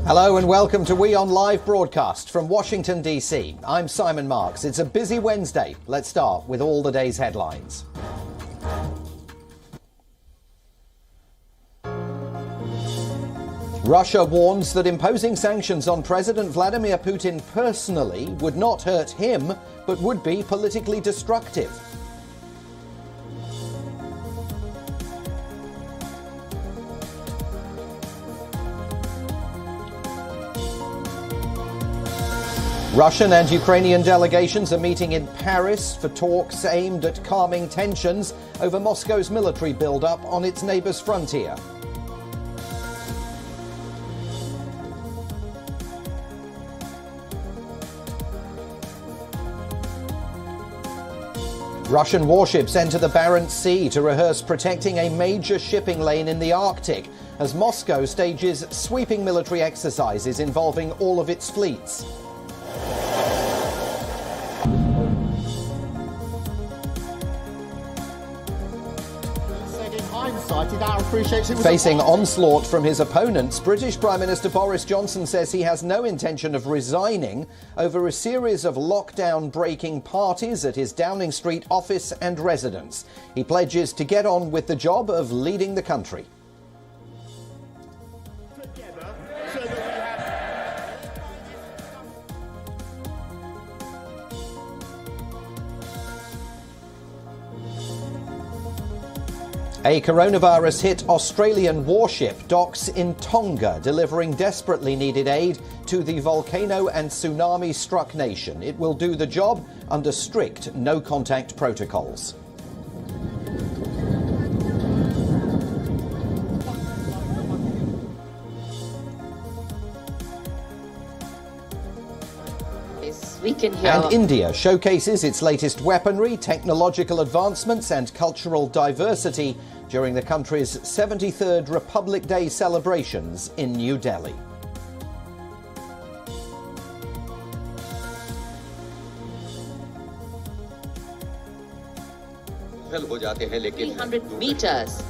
Hello and welcome to WION Live Broadcast from Washington, D.C. I'm Simon Marks. It's a busy Wednesday. Let's start with all the day's headlines. Russia warns that imposing sanctions on President Vladimir Putin personally would not hurt him, but would be politically destructive. Russian and Ukrainian delegations are meeting in Paris for talks aimed at calming tensions over Moscow's military build-up on its neighbour's frontier. Russian warships enter the Barents Sea to rehearse protecting a major shipping lane in the Arctic as Moscow stages sweeping military exercises involving all of its fleets. Facing onslaught from his opponents, British Prime Minister Boris Johnson says he has no intention of resigning over a series of lockdown-breaking parties at his Downing Street office and residence. He pledges to get on with the job of leading the country. A coronavirus-hit Australian warship docks in Tonga, delivering desperately needed aid to the volcano and tsunami-struck nation. It will do the job under strict no-contact protocols. And India showcases its latest weaponry, technological advancements and cultural diversity during the country's 73rd Republic Day celebrations in New Delhi. $300 meters.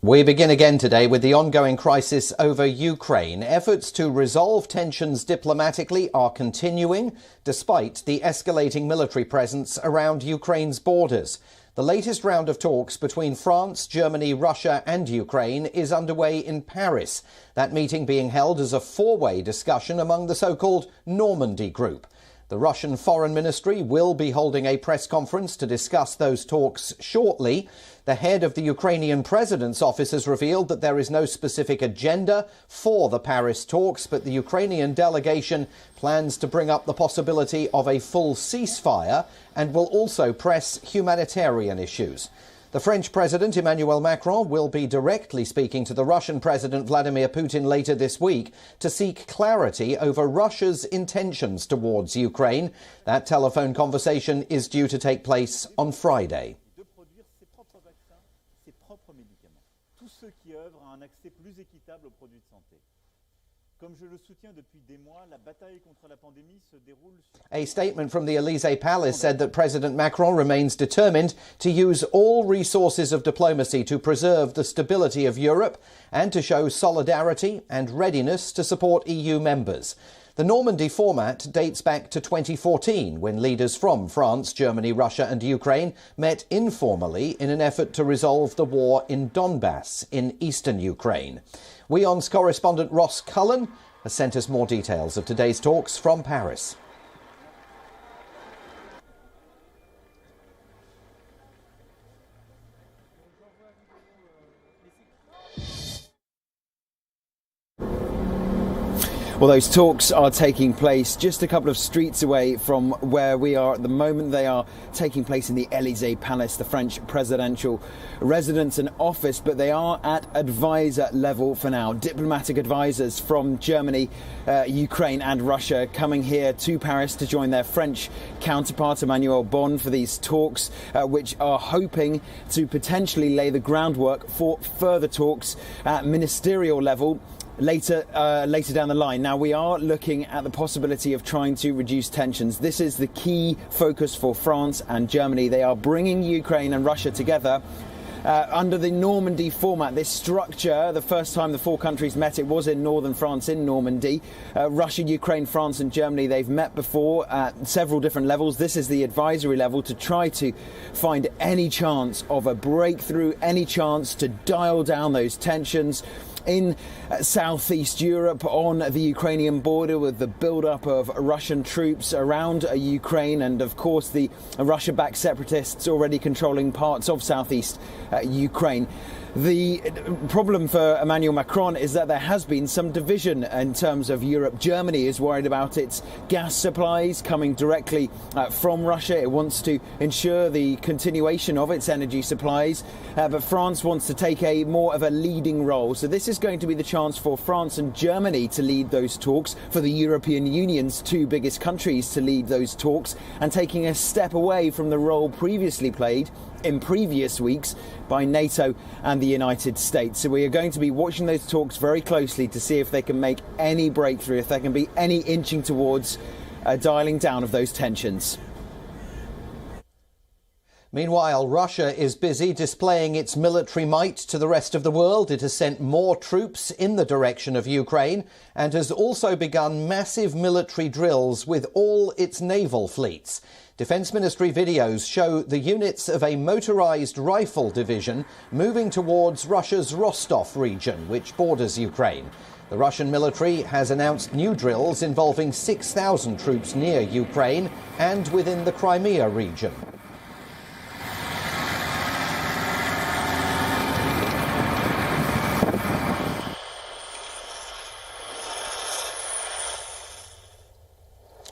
We begin again today with the ongoing crisis over Ukraine. Efforts to resolve tensions diplomatically are continuing, despite the escalating military presence around Ukraine's borders. The latest round of talks between France, Germany, Russia and Ukraine is underway in Paris. That meeting being held as a four-way discussion among the so-called Normandy group. The Russian Foreign Ministry will be holding a press conference to discuss those talks shortly. The head of the Ukrainian president's office has revealed that there is no specific agenda for the Paris talks, but the Ukrainian delegation plans to bring up the possibility of a full ceasefire and will also press humanitarian issues. The French President Emmanuel Macron will be directly speaking to the Russian President Vladimir Putin later this week to seek clarity over Russia's intentions towards Ukraine. That telephone conversation is due to take place on Friday. A statement from the Élysée Palace said that President Macron remains determined to use all resources of diplomacy to preserve the stability of Europe and to show solidarity and readiness to support EU members. The Normandy format dates back to 2014, when leaders from France, Germany, Russia and Ukraine met informally in an effort to resolve the war in Donbass in eastern Ukraine. WION's correspondent Ross Cullen has sent us more details of today's talks from Paris. Well, those talks are taking place just a couple of streets away from where we are at the moment. They are taking place in the Élysée Palace, the French presidential residence and office, but they are at advisor level for now. Diplomatic advisors from Germany, Ukraine and Russia coming here to Paris to join their French counterpart Emmanuel Bon for these talks, which are hoping to potentially lay the groundwork for further talks at ministerial level later down the line. Now, we are looking at the possibility of trying to reduce tensions. This is the key focus for France and Germany. They are bringing Ukraine and Russia together under the Normandy format, this structure. The first time the four countries met, it was in northern France, in Normandy. Russia, Ukraine, France and Germany, they've met before at several different levels. This is the advisory level to try to find any chance of a breakthrough, any chance to dial down those tensions in southeast Europe on the Ukrainian border, with the build-up of Russian troops around Ukraine and, of course, the Russia-backed separatists already controlling parts of southeast Ukraine. The problem for Emmanuel Macron is that there has been some division in terms of Europe. Germany is worried about its gas supplies coming directly from Russia. It wants to ensure the continuation of its energy supplies, but France wants to take a more of a leading role. So this is going to be the chance for France and Germany to lead those talks, for the European Union's two biggest countries to lead those talks, and taking a step away from the role previously played in previous weeks by NATO and the United States. So we are going to be watching those talks very closely to see if they can make any breakthrough, if there can be any inching towards a dialing down of those tensions. Meanwhile, Russia is busy displaying its military might to the rest of the world. It has sent more troops in the direction of Ukraine and has also begun massive military drills with all its naval fleets. Defence Ministry videos show the units of a motorised rifle division moving towards Russia's Rostov region, which borders Ukraine. The Russian military has announced new drills involving 6,000 troops near Ukraine and within the Crimea region.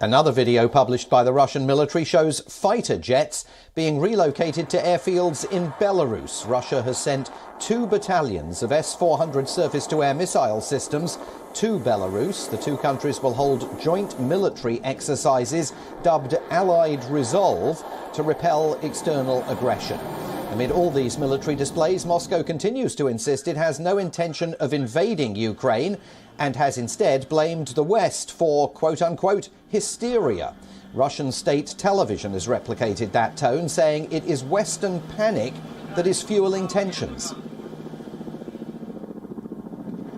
Another video published by the Russian military shows fighter jets being relocated to airfields in Belarus. Russia has sent 2 battalions of S-400 surface-to-air missile systems to Belarus. The two countries will hold joint military exercises dubbed Allied Resolve to repel external aggression. Amid all these military displays, Moscow continues to insist it has no intention of invading Ukraine and has instead blamed the West for, quote-unquote, hysteria. Russian state television has replicated that tone, saying it is Western panic that is fueling tensions.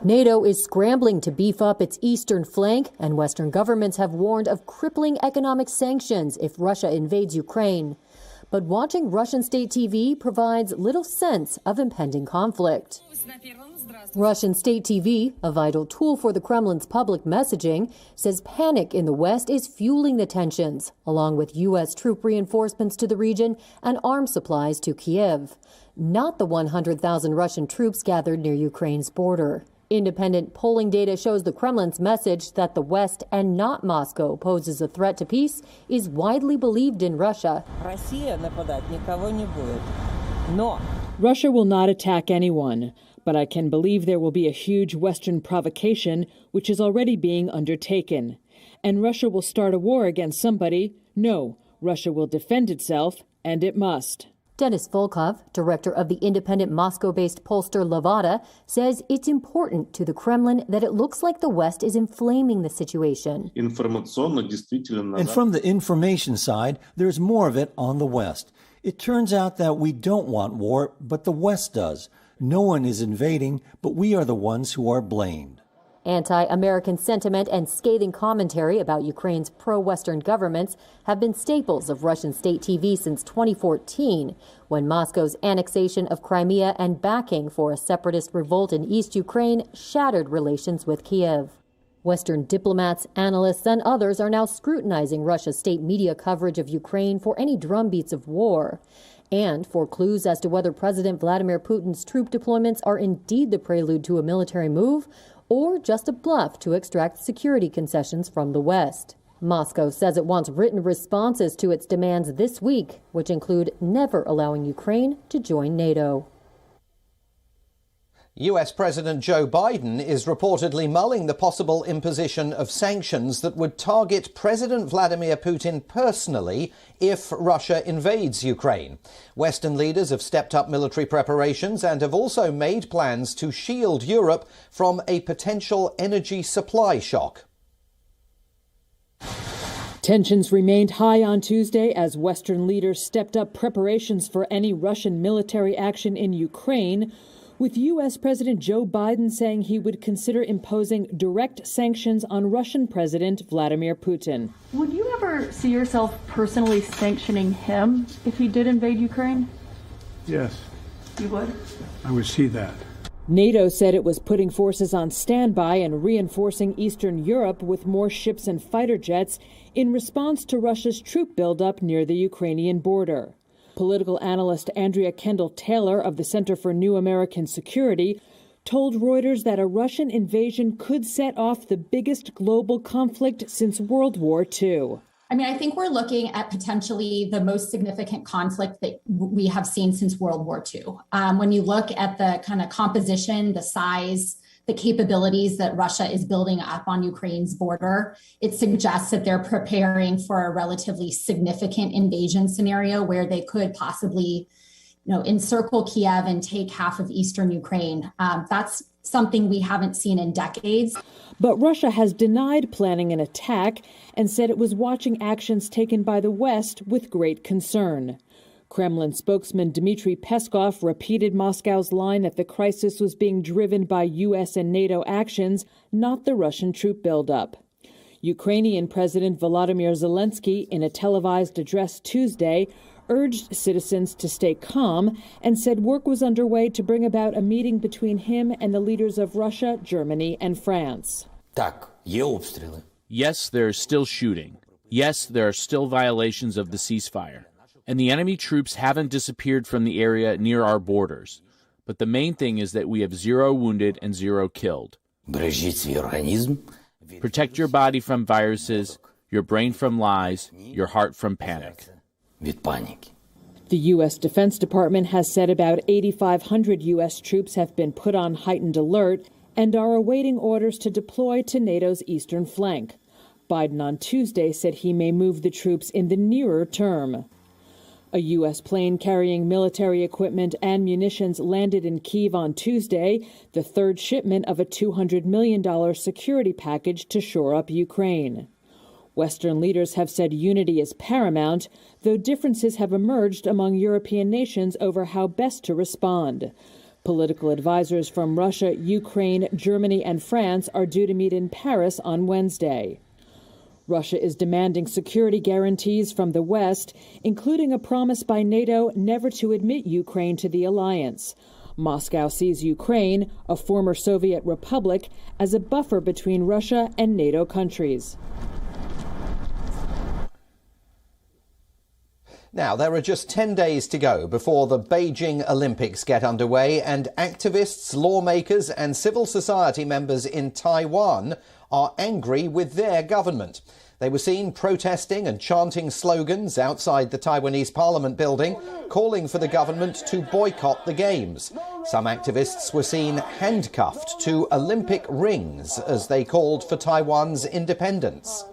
NATO is scrambling to beef up its eastern flank, and Western governments have warned of crippling economic sanctions if Russia invades Ukraine. But watching Russian state TV provides little sense of impending conflict. Russian state TV, a vital tool for the Kremlin's public messaging, says panic in the West is fueling the tensions, along with U.S. troop reinforcements to the region and arms supplies to Kiev. Not the 100,000 Russian troops gathered near Ukraine's border. Independent polling data shows the Kremlin's message that the West and not Moscow poses a threat to peace is widely believed in Russia. Russia will not attack anyone, but I can believe there will be a huge Western provocation which is already being undertaken. And Russia will start a war against somebody. No, Russia will defend itself, and it must. Denis Volkov, director of the independent Moscow-based pollster Levada, says it's important to the Kremlin that it looks like the West is inflaming the situation. And from the information side, there's more of it on the West. It turns out that we don't want war, but the West does. No one is invading, but we are the ones who are blamed. Anti-American sentiment and scathing commentary about Ukraine's pro-Western governments have been staples of Russian state TV since 2014, when Moscow's annexation of Crimea and backing for a separatist revolt in East Ukraine shattered relations with Kiev. Western diplomats, analysts, and others are now scrutinizing Russia's state media coverage of Ukraine for any drumbeats of war, and for clues as to whether President Vladimir Putin's troop deployments are indeed the prelude to a military move or just a bluff to extract security concessions from the West. Moscow says it wants written responses to its demands this week, which include never allowing Ukraine to join NATO. US President Joe Biden is reportedly mulling the possible imposition of sanctions that would target President Vladimir Putin personally if Russia invades Ukraine. Western leaders have stepped up military preparations and have also made plans to shield Europe from a potential energy supply shock. Tensions remained high on Tuesday as Western leaders stepped up preparations for any Russian military action in Ukraine, with U.S. President Joe Biden saying he would consider imposing direct sanctions on Russian President Vladimir Putin. Would you ever see yourself personally sanctioning him if he did invade Ukraine? Yes. You would? I would see that. NATO said it was putting forces on standby and reinforcing Eastern Europe with more ships and fighter jets in response to Russia's troop buildup near the Ukrainian border. Political analyst Andrea Kendall-Taylor of the Center for New American Security told Reuters that a Russian invasion could set off the biggest global conflict since World War II. I think we're looking at potentially the most significant conflict that we have seen since World War II. When you look at the kind of composition, the size, the capabilities that Russia is building up on Ukraine's border, it suggests that they're preparing for a relatively significant invasion scenario where they could possibly, encircle Kiev and take half of eastern Ukraine. That's something we haven't seen in decades. But Russia has denied planning an attack and said it was watching actions taken by the West with great concern. Kremlin spokesman Dmitry Peskov repeated Moscow's line that the crisis was being driven by U.S. and NATO actions, not the Russian troop buildup. Ukrainian President Volodymyr Zelensky, in a televised address Tuesday, urged citizens to stay calm and said work was underway to bring about a meeting between him and the leaders of Russia, Germany, and France. Yes, there is still shooting. Yes, there are still violations of the ceasefire. And the enemy troops haven't disappeared from the area near our borders. But the main thing is that we have 0 wounded and 0 killed. Protect your body from viruses, your brain from lies, your heart from panic. The U.S. Defense Department has said about 8,500 U.S. troops have been put on heightened alert and are awaiting orders to deploy to NATO's eastern flank. Biden on Tuesday said he may move the troops in the nearer term. A U.S. plane carrying military equipment and munitions landed in Kyiv on Tuesday, the third shipment of a $200 million security package to shore up Ukraine. Western leaders have said unity is paramount, though differences have emerged among European nations over how best to respond. Political advisors from Russia, Ukraine, Germany, and France are due to meet in Paris on Wednesday. Russia is demanding security guarantees from the West, including a promise by NATO never to admit Ukraine to the alliance. Moscow sees Ukraine, a former Soviet republic, as a buffer between Russia and NATO countries. Now, there are just 10 days to go before the Beijing Olympics get underway, and activists, lawmakers and civil society members in Taiwan are angry with their government. They were seen protesting and chanting slogans outside the Taiwanese parliament building, calling for the government to boycott the games. Some activists were seen handcuffed to Olympic rings as they called for Taiwan's independence.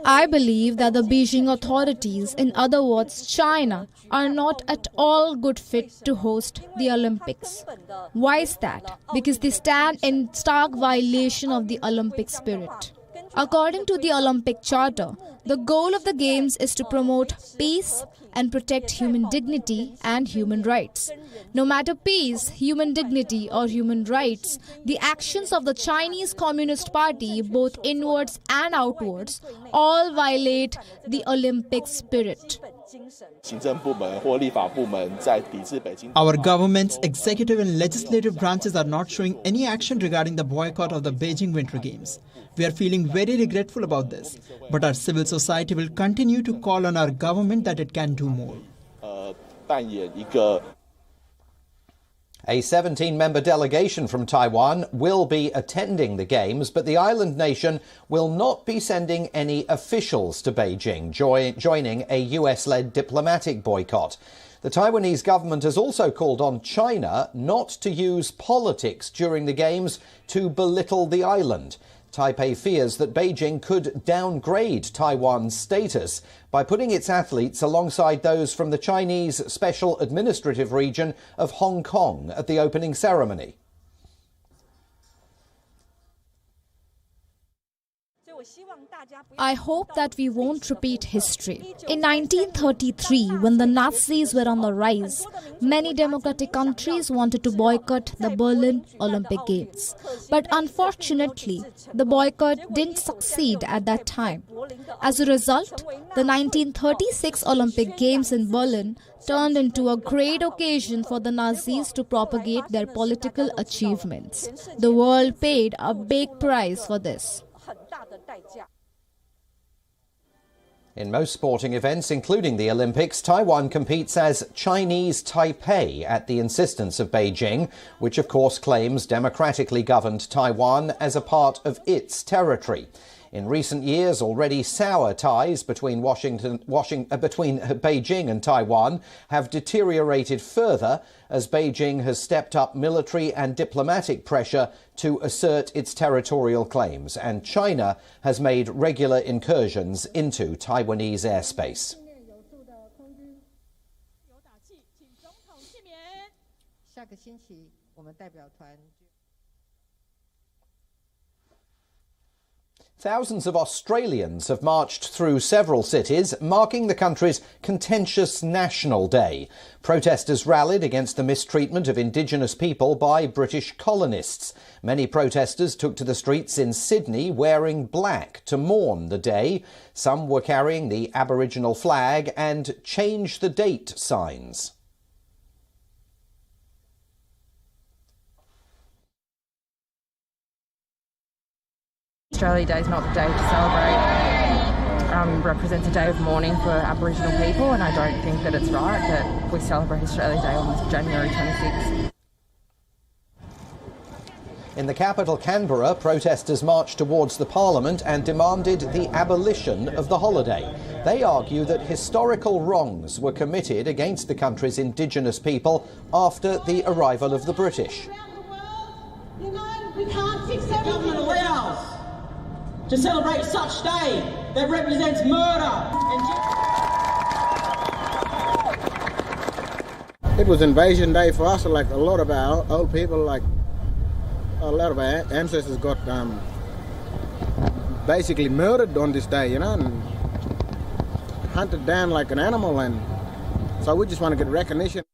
I believe that the Beijing authorities, in other words China, are not at all good fit to host the Olympics. Why is that? Because they stand in stark violation of the Olympic spirit. According to the Olympic Charter, the goal of the Games is to promote peace and protect human dignity and human rights. No matter peace, human dignity, or human rights, the actions of the Chinese Communist Party, both inwards and outwards, all violate the Olympic spirit. Our government's executive and legislative branches are not showing any action regarding the boycott of the Beijing Winter Games. We are feeling very regretful about this, but our civil society will continue to call on our government that it can do more. A 17-member delegation from Taiwan will be attending the Games, but the island nation will not be sending any officials to Beijing, joining a US-led diplomatic boycott. The Taiwanese government has also called on China not to use politics during the Games to belittle the island. Taipei fears that Beijing could downgrade Taiwan's status by putting its athletes alongside those from the Chinese Special Administrative Region of Hong Kong at the opening ceremony. I hope that we won't repeat history. In 1933, when the Nazis were on the rise, many democratic countries wanted to boycott the Berlin Olympic Games. But unfortunately, the boycott didn't succeed at that time. As a result, the 1936 Olympic Games in Berlin turned into a great occasion for the Nazis to propagate their political achievements. The world paid a big price for this. In most sporting events, including the Olympics, Taiwan competes as Chinese Taipei at the insistence of Beijing, which of course claims democratically governed Taiwan as a part of its territory. In recent years, already sour ties between Beijing and Taiwan have deteriorated further as Beijing has stepped up military and diplomatic pressure to assert its territorial claims, and China has made regular incursions into Taiwanese airspace. Thousands of Australians have marched through several cities, marking the country's contentious National Day. Protesters rallied against the mistreatment of Indigenous people by British colonists. Many protesters took to the streets in Sydney wearing black to mourn the day. Some were carrying the Aboriginal flag and "Change the Date" signs. Australia Day is not the day to celebrate. Represents a day of mourning for Aboriginal people, and I don't think that it's right that we celebrate Australia Day on January 26th. In the capital, Canberra, protesters marched towards the Parliament and demanded the abolition of the holiday. They argue that historical wrongs were committed against the country's Indigenous people after the arrival of the British. We can't fix everything. The government allows to celebrate such day that represents murder and... It was invasion day for us, like a lot of our old people, like a lot of our ancestors got basically murdered on this day, you know, and hunted down like an animal, and so we just want to get recognition.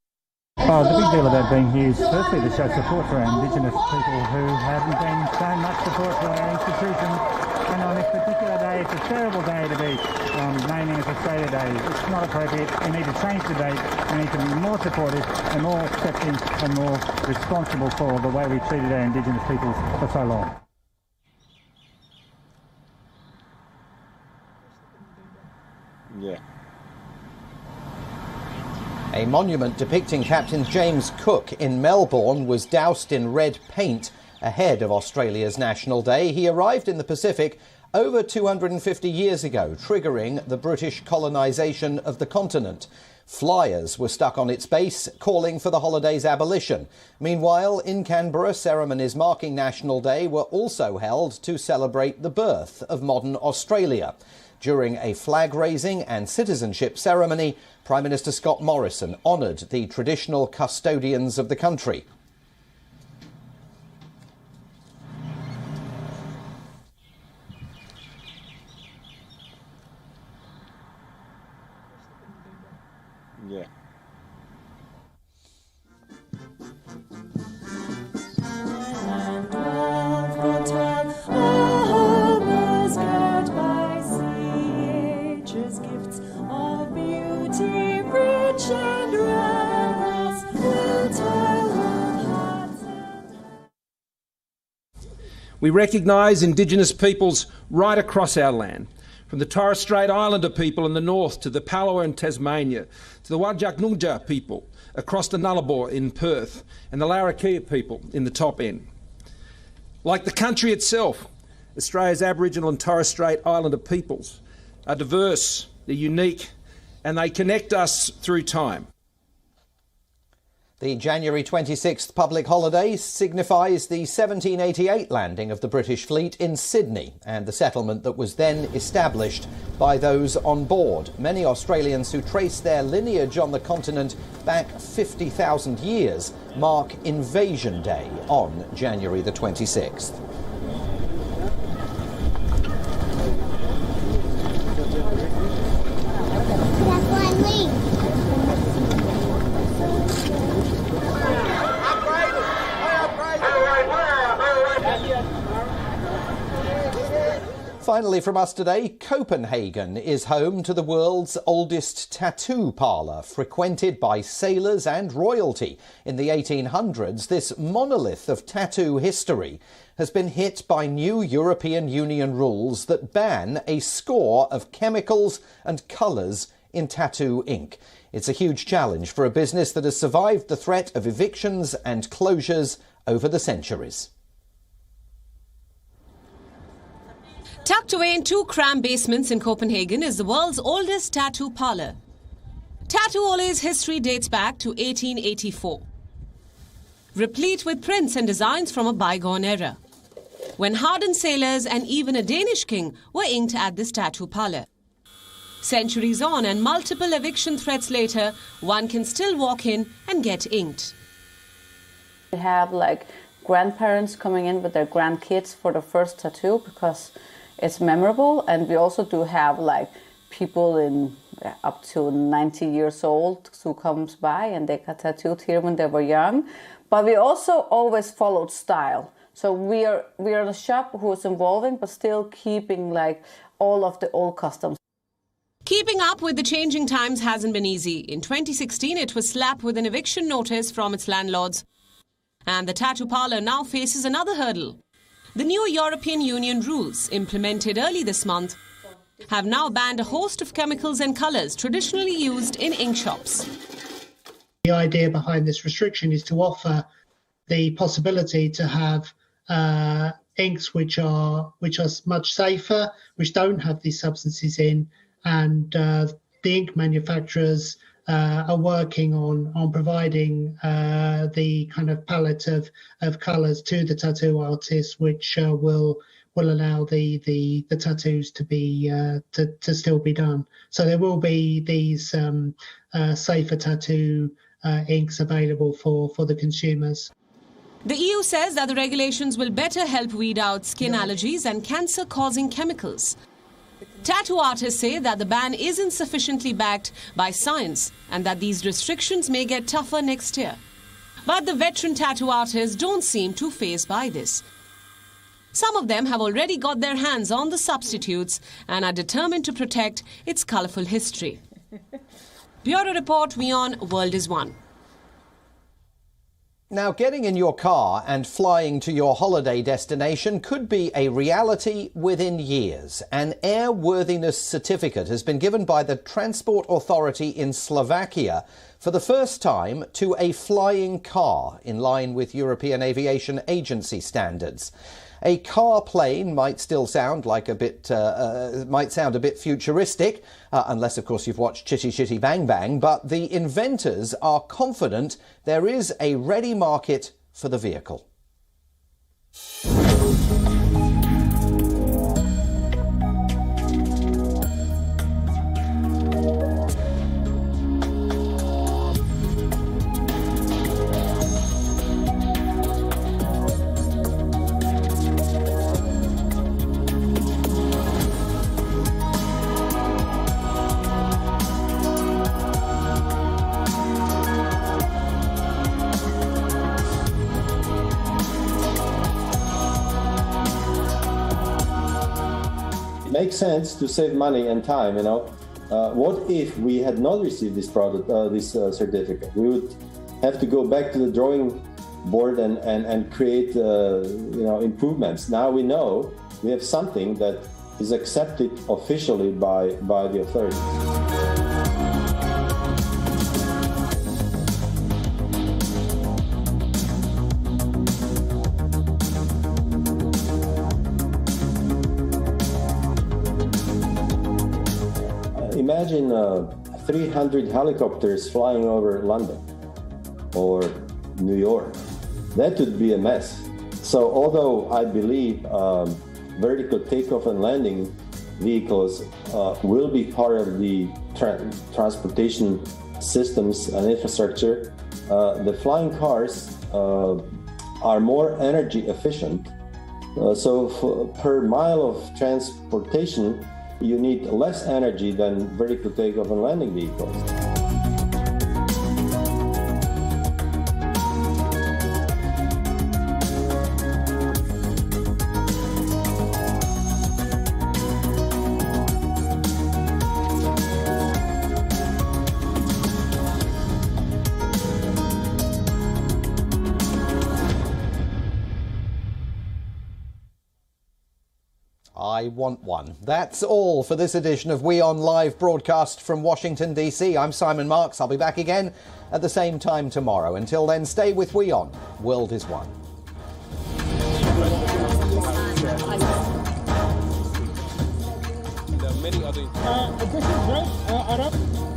Oh, the big deal about being here is firstly to show support for our Indigenous people who haven't been shown much support for our institutions, and on this particular day it's a terrible day to be naming as Australia Day. It's not appropriate. We need to change the date. We need to be more supportive and more accepting and more responsible for the way we treated our Indigenous peoples for so long. Yeah. A monument depicting Captain James Cook in Melbourne was doused in red paint ahead of Australia's National Day. He arrived in the Pacific over 250 years ago, triggering the British colonisation of the continent. Flyers were stuck on its base, calling for the holiday's abolition. Meanwhile, in Canberra, ceremonies marking National Day were also held to celebrate the birth of modern Australia. During a flag-raising and citizenship ceremony, Prime Minister Scott Morrison honoured the traditional custodians of the country. Yeah. We recognise Indigenous peoples right across our land, from the Torres Strait Islander people in the north to the Palawa in Tasmania, to the Wajak people across the Nullarbor in Perth, and the Larrakia people in the top end. Like the country itself, Australia's Aboriginal and Torres Strait Islander peoples are diverse, they're unique, and they connect us through time. The January 26th public holiday signifies the 1788 landing of the British fleet in Sydney and the settlement that was then established by those on board. Many Australians who trace their lineage on the continent back 50,000 years mark Invasion Day on January the 26th. Finally from us today, Copenhagen is home to the world's oldest tattoo parlour, frequented by sailors and royalty. In the 1800s, this monolith of tattoo history has been hit by new European Union rules that ban a score of chemicals and colours in tattoo ink. It's a huge challenge for a business that has survived the threat of evictions and closures over the centuries. Tucked away in two cramped basements in Copenhagen is the world's oldest tattoo parlour. Tattoo Ole's history dates back to 1884, replete with prints and designs from a bygone era, when hardened sailors and even a Danish king were inked at this tattoo parlour. Centuries on and multiple eviction threats later, one can still walk in and get inked. We have grandparents coming in with their grandkids for the first tattoo because it's memorable, and we also do have people in up to 90 years old who comes by and they got tattooed here when they were young. But we also always followed style. So we are a shop who is evolving but still keeping all of the old customs. Keeping up with the changing times hasn't been easy. In 2016, it was slapped with an eviction notice from its landlords. And the tattoo parlour now faces another hurdle. The new European Union rules, implemented early this month, have now banned a host of chemicals and colours traditionally used in ink shops. The idea behind this restriction is to offer the possibility to have inks which are much safer, which don't have these substances in, and the ink manufacturers are working on providing the kind of palette of colours to the tattoo artists, which will allow the tattoos to be to still be done. So there will be these safer tattoo inks available for the consumers. The EU says that the regulations will better help weed out skin allergies and cancer-causing chemicals. Tattoo artists say that the ban isn't sufficiently backed by science and that these restrictions may get tougher next year. But the veteran tattoo artists don't seem too fazed by this. Some of them have already got their hands on the substitutes and are determined to protect its colourful history. Bureau Report, WION World is One. Now, getting in your car and flying to your holiday destination could be a reality within years. An airworthiness certificate has been given by the Transport Authority in Slovakia for the first time to a flying car, in line with European Aviation Agency standards. A car plane might still sound a bit futuristic, unless, of course, you've watched Chitty Chitty Bang Bang, but the inventors are confident there is a ready market for the vehicle. Makes sense to save money and time. What if we had not received this certificate? We would have to go back to the drawing board and create improvements. Now we know we have something that is accepted officially by the authorities. Imagine 300 helicopters flying over London or New York. That would be a mess. So although I believe vertical takeoff and landing vehicles will be part of the transportation systems and infrastructure, the flying cars are more energy efficient. So per mile of transportation, you need less energy than vertical takeoff and landing vehicles. I want one. That's all for this edition of WION Live Broadcast from Washington, D.C. I'm Simon Marks. I'll be back again at the same time tomorrow. Until then, stay with WION. World is one. This is great, Arab.